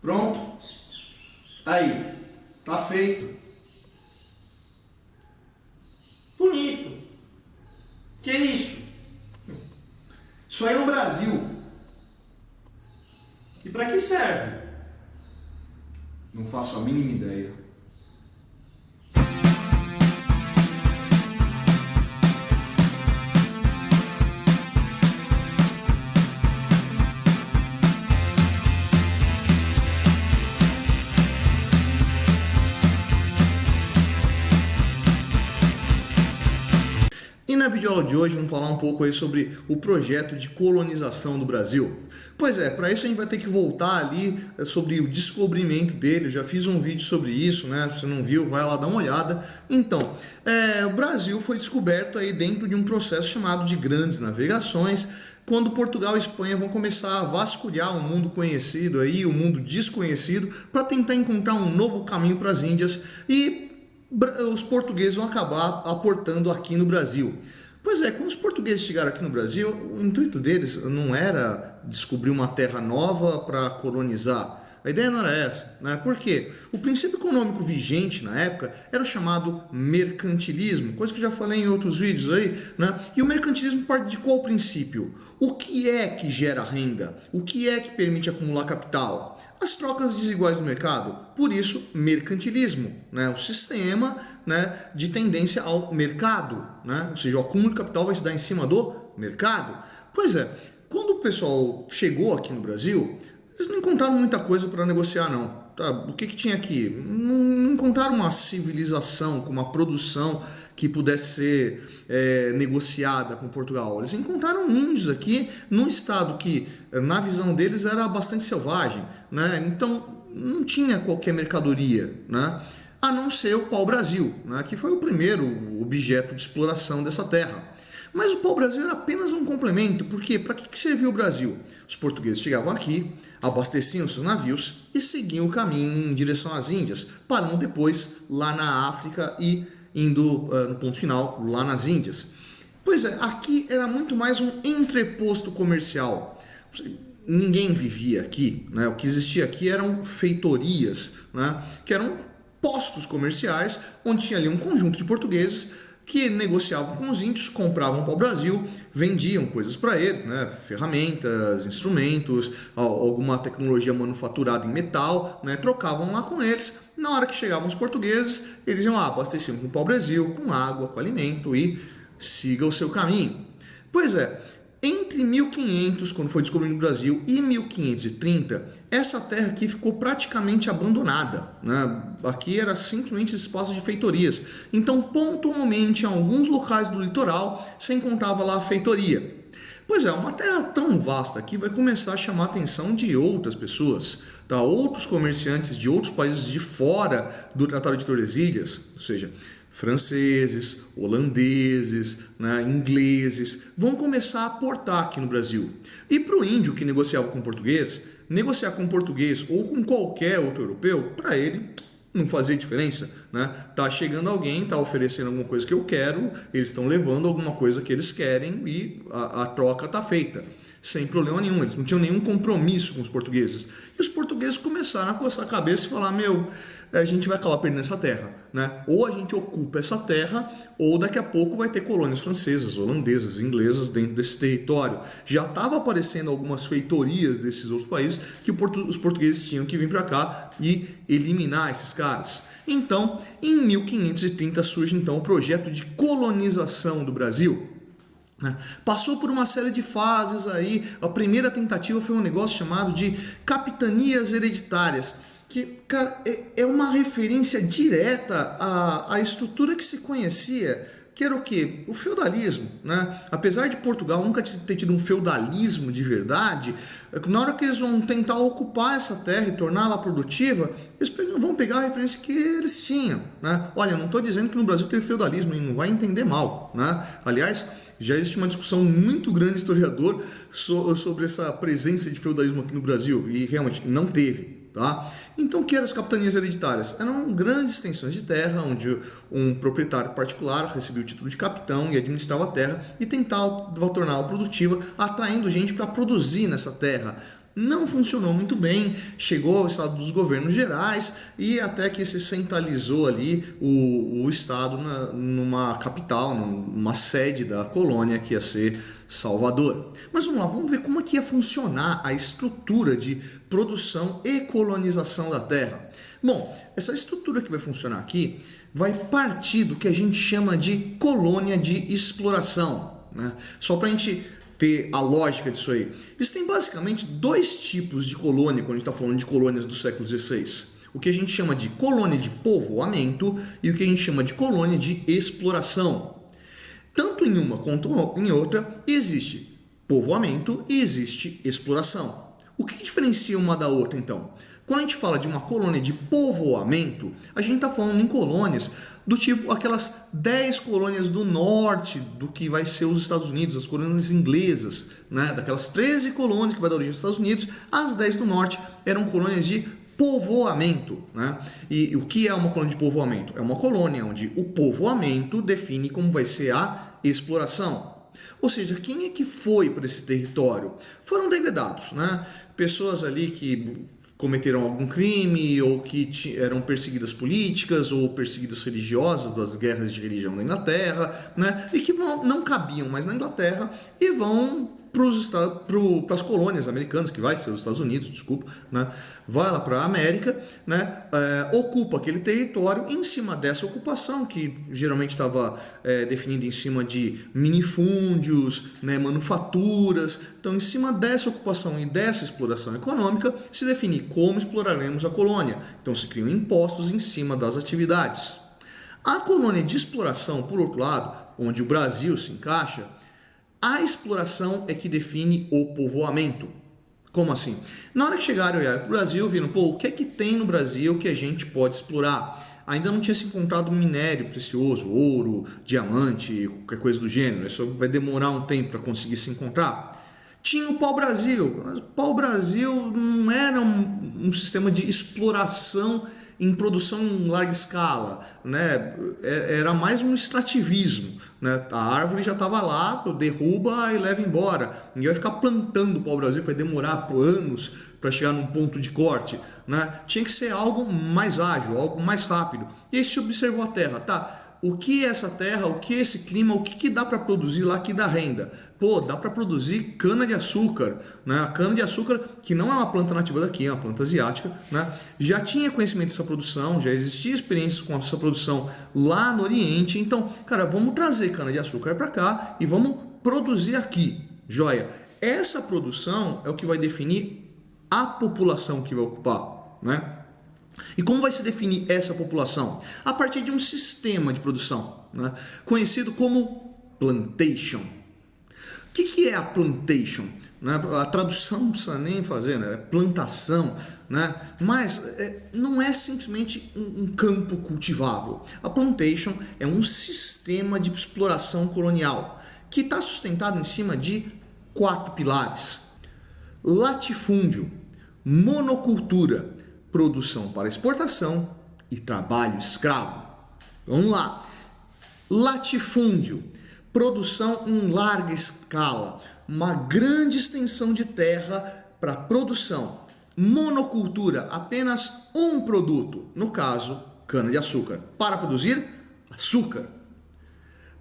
Pronto. Aí, tá feito. Bonito. Que é isso? Isso aí é o Brasil. E para que serve? Não faço a mínima ideia. E na videoaula de hoje vamos falar um pouco aí sobre o projeto de colonização do Brasil. Pois é, para isso a gente vai ter que voltar ali sobre o descobrimento dele. Eu já fiz um vídeo sobre isso, né? Se você não viu, vai lá dar uma olhada. Então, o Brasil foi descoberto aí dentro de um processo chamado de grandes navegações, quando Portugal e Espanha vão começar a vasculhar o mundo conhecido aí, o mundo desconhecido, para tentar encontrar um novo caminho para as Índias, e os portugueses vão acabar aportando aqui no Brasil. Pois é, quando os portugueses chegaram aqui no Brasil, o intuito deles não era descobrir uma terra nova para colonizar. A ideia não era essa, né? Por quê? O princípio econômico vigente na época era o chamado mercantilismo, coisa que eu já falei em outros vídeos aí, né? E o mercantilismo parte de qual princípio? O que é que gera renda? O que é que permite acumular capital? As trocas desiguais no mercado. Por isso, mercantilismo, né? O sistema, né, de tendência ao mercado, né? Ou seja, o acúmulo de capital vai se dar em cima do mercado. Pois é, quando o pessoal chegou aqui no Brasil, eles não encontraram muita coisa para negociar, não. Tá, o que tinha aqui? Não encontraram uma civilização com uma produção que pudesse ser negociada com Portugal. Eles encontraram índios aqui num estado que, na visão deles, era bastante selvagem, né? Então não tinha qualquer mercadoria, né? A não ser o pau-brasil, né? Que foi o primeiro objeto de exploração dessa terra. Mas o pau-brasil era apenas um complemento, porque para que serviu o Brasil? Os portugueses chegavam aqui, abasteciam seus navios e seguiam o caminho em direção às Índias, parando depois lá na África e indo no ponto final lá nas Índias. Pois é, aqui era muito mais um entreposto comercial. Ninguém vivia aqui, né? O que existia aqui eram feitorias, né? Que eram postos comerciais onde tinha ali um conjunto de portugueses que negociavam com os índios, compravam para o Brasil, vendiam coisas para eles, né? Ferramentas, instrumentos, alguma tecnologia manufaturada em metal, né? Trocavam lá com eles. Na hora que chegavam os portugueses, eles iam lá, abasteciam com o pau-brasil, com água, com alimento e siga o seu caminho. Pois é, entre 1500, quando foi descobrido o Brasil, e 1530, essa terra aqui ficou praticamente abandonada, né? Aqui era simplesmente espaço de feitorias. Então, pontualmente, em alguns locais do litoral, se encontrava lá a feitoria. Pois é, uma terra tão vasta aqui vai começar a chamar a atenção de outras pessoas, tá? Outros comerciantes de outros países de fora do Tratado de Tordesilhas, ou seja, franceses, holandeses, né, ingleses, vão começar a aportar aqui no Brasil. E para o índio que negociava com o português, negociar com o português ou com qualquer outro europeu, para ele não fazia diferença, né? Tá chegando alguém, tá oferecendo alguma coisa que eu quero, eles estão levando alguma coisa que eles querem e a troca tá feita, sem problema nenhum. Eles não tinham nenhum compromisso com os portugueses. E os portugueses começaram a coçar a cabeça e falar, a gente vai acabar perdendo essa terra, né? Ou a gente ocupa essa terra, ou daqui a pouco vai ter colônias francesas, holandesas, inglesas dentro desse território. Já estava aparecendo algumas feitorias desses outros países que os portugueses tinham que vir para cá e eliminar esses caras. Então, em 1530 surge então o projeto de colonização do Brasil. Passou por uma série de fases aí. A primeira tentativa foi um negócio chamado de capitanias hereditárias, que, cara, é uma referência direta à estrutura que se conhecia, que era o quê? O feudalismo, né? Apesar de Portugal nunca ter tido um feudalismo de verdade, na hora que eles vão tentar ocupar essa terra e torná-la produtiva, eles vão pegar a referência que eles tinham, né? Olha, eu não estou dizendo que no Brasil teve feudalismo, hein? Não vai entender mal, né? Aliás, já existe uma discussão muito grande historiador sobre essa presença de feudalismo aqui no Brasil, e realmente não teve. Tá? Então, o que eram as capitanias hereditárias? Eram grandes extensões de terra, onde um proprietário particular recebia o título de capitão e administrava a terra e tentava torná-la produtiva, atraindo gente para produzir nessa terra. Não funcionou muito bem, chegou ao estado dos governos gerais e até que se centralizou ali o estado numa capital, numa sede da colônia que ia ser Salvador. Mas vamos lá, vamos ver como é que ia funcionar a estrutura de produção e colonização da terra. Bom, essa estrutura que vai funcionar aqui vai partir do que a gente chama de colônia de exploração, né? Só para a gente ter a lógica disso aí. Existem basicamente dois tipos de colônia quando a gente está falando de colônias do século XVI. O que a gente chama de colônia de povoamento e o que a gente chama de colônia de exploração. Tanto em uma quanto em outra existe povoamento e existe exploração. O que diferencia uma da outra então? Quando a gente fala de uma colônia de povoamento, a gente está falando em colônias do tipo aquelas 10 colônias do norte do que vai ser os Estados Unidos, as colônias inglesas, né? Daquelas 13 colônias que vai dar origem aos Estados Unidos, as 10 do norte eram colônias de povoamento, né? E o que é uma colônia de povoamento? É uma colônia onde o povoamento define como vai ser a exploração. Ou seja, quem é que foi para esse território? Foram degradados, né? Pessoas ali que cometeram algum crime ou que eram perseguidas políticas ou perseguidas religiosas das guerras de religião na Inglaterra, né? E que não cabiam mais na Inglaterra e vão para as colônias americanas, que vai ser os Estados Unidos, desculpa, né? Vai lá para a América, né? Ocupa aquele território. Em cima dessa ocupação, que geralmente estava definida em cima de minifúndios, né? Manufaturas. Então, em cima dessa ocupação e dessa exploração econômica, se define como exploraremos a colônia. Então, se criam impostos em cima das atividades. A colônia de exploração, por outro lado, onde o Brasil se encaixa, a exploração é que define o povoamento. Como assim? Na hora que chegaram para o Brasil, viram, o que é que tem no Brasil que a gente pode explorar? Ainda não tinha se encontrado minério precioso, ouro, diamante, qualquer coisa do gênero. Isso vai demorar um tempo para conseguir se encontrar. Tinha o pau-brasil. Mas o pau-brasil não era um sistema de exploração em produção em larga escala, né? Era mais um extrativismo, né? A árvore já estava lá, derruba e leva embora. Ninguém vai ficar plantando o pau-brasil, vai demorar por anos para chegar num ponto de corte, né? Tinha que ser algo mais ágil, algo mais rápido. E aí se observou a terra, tá? O que é essa terra, o que é esse clima, o que dá para produzir lá que dá renda? Dá para produzir cana-de-açúcar, né? A cana-de-açúcar, que não é uma planta nativa daqui, é uma planta asiática, né? Já tinha conhecimento dessa produção, já existia experiência com essa produção lá no Oriente. Então, cara, vamos trazer cana-de-açúcar para cá e vamos produzir aqui, joia? Essa produção é o que vai definir a população que vai ocupar, né? E como vai se definir essa população? A partir de um sistema de produção, né? Conhecido como plantation. O que é a plantation? A tradução não precisa nem fazer, né? É plantação, né? Mas não é simplesmente um campo cultivável. A plantation é um sistema de exploração colonial que está sustentado em cima de 4 pilares: latifúndio, monocultura, produção para exportação e trabalho escravo. Vamos lá. Latifúndio, produção em larga escala, uma grande extensão de terra para produção. Monocultura, apenas um produto, no caso, cana-de-açúcar, para produzir açúcar.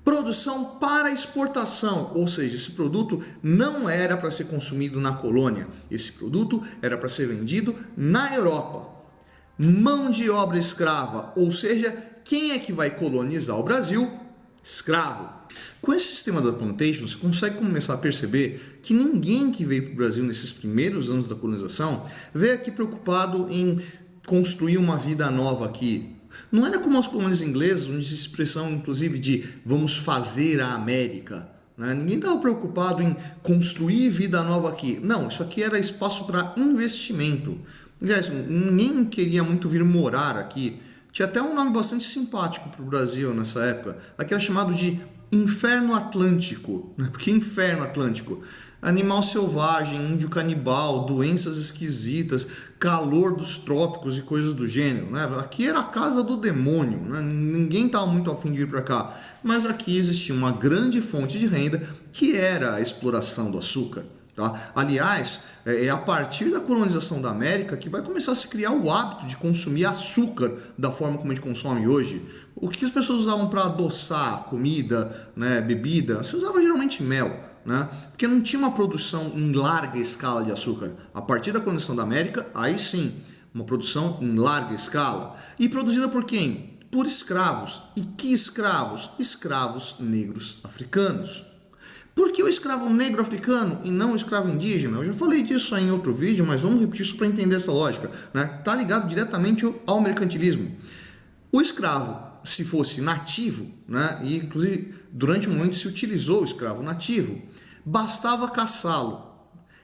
Produção para exportação, ou seja, esse produto não era para ser consumido na colônia, esse produto era para ser vendido na Europa. Mão de obra escrava, ou seja, quem é que vai colonizar o Brasil? Escravo. Com esse sistema da plantation, você consegue começar a perceber que ninguém que veio para o Brasil nesses primeiros anos da colonização veio aqui preocupado em construir uma vida nova aqui. Não era como as colônias inglesas, onde se expressão inclusive de vamos fazer a América, né? Ninguém estava preocupado em construir vida nova aqui. Não, isso aqui era espaço para investimento. Aliás, ninguém queria muito vir morar aqui. Tinha até um nome bastante simpático para o Brasil nessa época. Aqui era chamado de Inferno Atlântico. Por que Inferno Atlântico? Animal selvagem, índio canibal, doenças esquisitas, calor dos trópicos e coisas do gênero, né? Aqui era a casa do demônio, né? Ninguém estava muito afim de vir para cá. Mas aqui existia uma grande fonte de renda que era a exploração do açúcar, Tá? Aliás, é a partir da colonização da América que vai começar a se criar o hábito de consumir açúcar da forma como a gente consome hoje. O que as pessoas usavam para adoçar comida, né, bebida, se usava geralmente mel, né? Porque não tinha uma produção em larga escala de açúcar. A partir da colonização da América, aí sim, uma produção em larga escala. E produzida por quem? Por escravos. E que escravos? Escravos negros africanos. Por que o escravo negro africano e não o escravo indígena? Eu já falei disso aí em outro vídeo, mas vamos repetir isso para entender essa lógica, né? Tá ligado diretamente ao mercantilismo. O escravo, se fosse nativo, né? E inclusive durante um momento se utilizou o escravo nativo, bastava caçá-lo.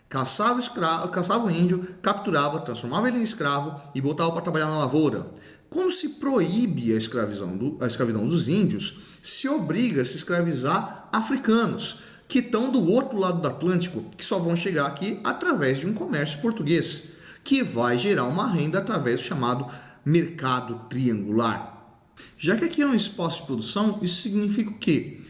Caçava o escravo, caçava o índio, capturava, transformava ele em escravo e botava para trabalhar na lavoura. Quando se proíbe a escravidão dos índios, se obriga a se escravizar africanos, que estão do outro lado do Atlântico, que só vão chegar aqui através de um comércio português, que vai gerar uma renda através do chamado mercado triangular. Já que aqui é um espaço de produção, isso significa o quê?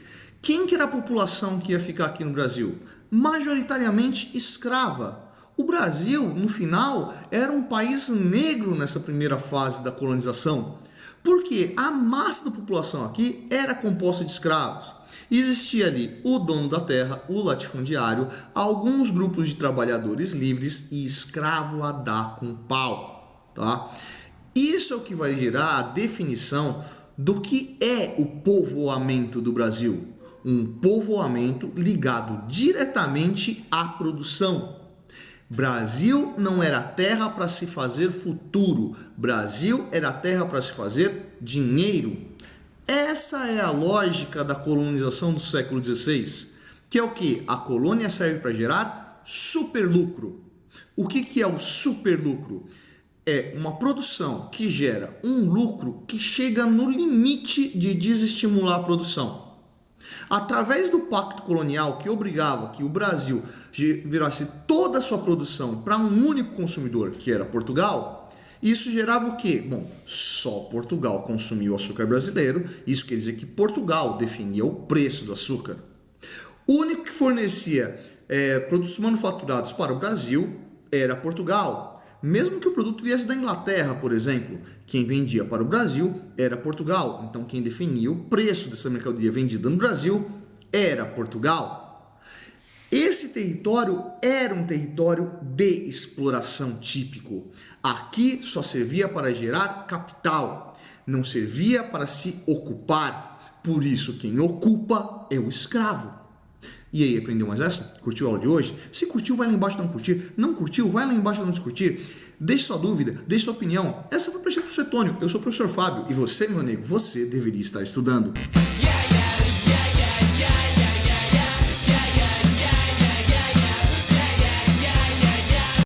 Quem que era a população que ia ficar aqui no Brasil? Majoritariamente escrava. O Brasil, no final, era um país negro nessa primeira fase da colonização, porque a massa da população aqui era composta de escravos. Existia ali o dono da terra, o latifundiário, alguns grupos de trabalhadores livres e escravo a dar com pau, tá? Isso é o que vai gerar a definição do que é o povoamento do Brasil. Um povoamento ligado diretamente à produção. Brasil não era terra para se fazer futuro. Brasil era terra para se fazer dinheiro. Essa é a lógica da colonização do século XVI, que é o que? A colônia serve para gerar superlucro. O que é o superlucro? É uma produção que gera um lucro que chega no limite de desestimular a produção. Através do pacto colonial que obrigava que o Brasil virasse toda a sua produção para um único consumidor, que era Portugal, isso gerava o quê? Bom, só Portugal consumia o açúcar brasileiro, isso quer dizer que Portugal definia o preço do açúcar. O único que fornecia produtos manufaturados para o Brasil era Portugal. Mesmo que o produto viesse da Inglaterra, por exemplo, quem vendia para o Brasil era Portugal. Então quem definia o preço dessa mercadoria vendida no Brasil era Portugal. Esse território era um território de exploração típico. Aqui só servia para gerar capital, não servia para se ocupar. Por isso, quem ocupa é o escravo. E aí, aprendeu mais essa? Curtiu a aula de hoje? Se curtiu, vai lá embaixo não curtir. Não curtiu, vai lá embaixo não discutir. Deixe sua dúvida, deixe sua opinião. Essa foi a Projeto Cetônio. Eu sou o professor Fábio e você, meu amigo, você deveria estar estudando.